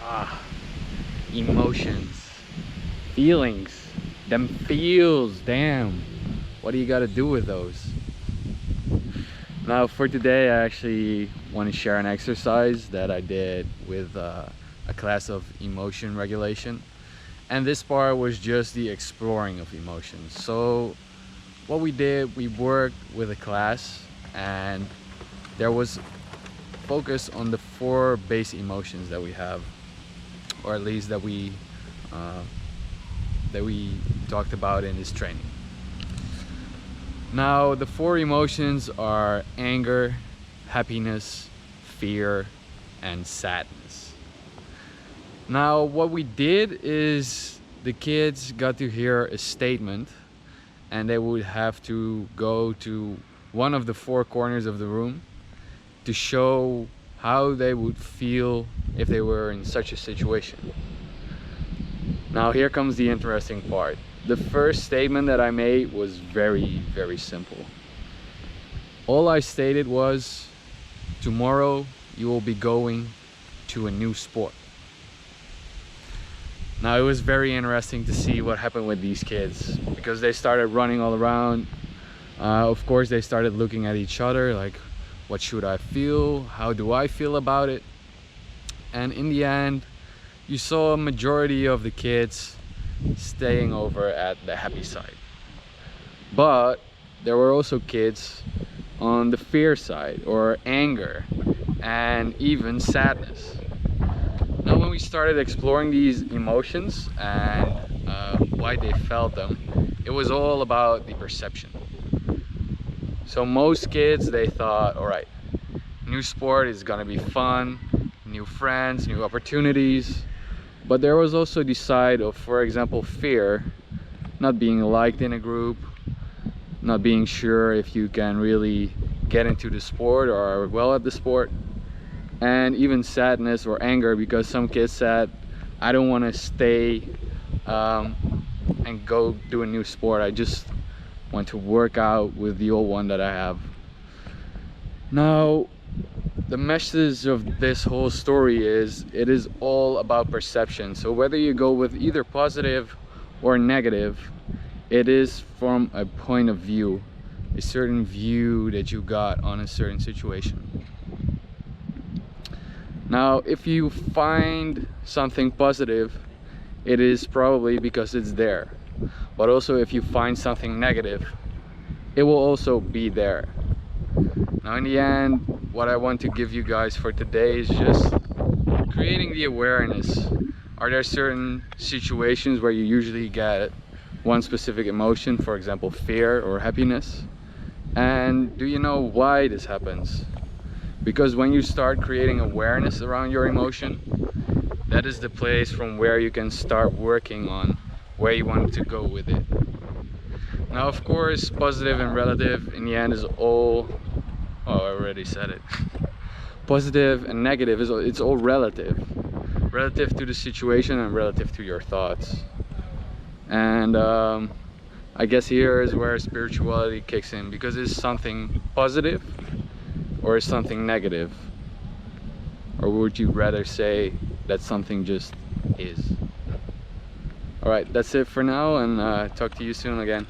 Ah, emotions, feelings, them feels, damn. What do you got to do with those? Now for today, I actually want to share an exercise that I did with a class of emotion regulation. And this part was just the exploring of emotions. So what we did, we worked with a class and there was focus on the four base emotions that we have, or at least uh, that we talked about in this training. Now the four emotions are anger, happiness, fear, and sadness. Now what we did is the kids got to hear a statement and they would have to go to one of the four corners of the room to show how they would feel if they were in such a situation. Now here comes the interesting part. The first statement that I made was very simple. All I stated was, tomorrow you will be going to a new sport. Now it was very interesting to see what happened with these kids, because they started running all around. Of course they started looking at each other like, what should I feel? How do I feel about it? And in the end, you saw a majority of the kids staying over at the happy side. But there were also kids on the fear side, or anger, and even sadness. Now when we started exploring these emotions and why they felt them, it was all about the perception. So most kids, they thought, all right, new sport is gonna be fun, new friends, new opportunities. But there was also the side of, for example, fear, not being liked in a group, not being sure if you can really get into the sport or are well at the sport, and even sadness or anger, because some kids said, I don't want to stay and go do a new sport. I just want to work out with the old one that I have. Now the message of this whole story is, it is all about perception. So whether you go with either positive or negative, it is from a point of view, a certain view that you got on a certain situation. Now if you find something positive, it is probably because it's there. But also if you find something negative, it will also be there. Now in the end, what I want to give you guys for today is just creating the awareness. Are there certain situations where you usually get one specific emotion, for example fear or happiness? And do you know why this happens? Because when you start creating awareness around your emotion, that is the place from where you can start working on where you want to go with it. Now of course, positive and relative in the end is all, oh, I already said it. Positive and negative, it's all relative. Relative to the situation and relative to your thoughts. And I guess here is where spirituality kicks in, because it's something positive or it's something negative. Or would you rather say that something just is? Alright, that's it for now, and talk to you soon again.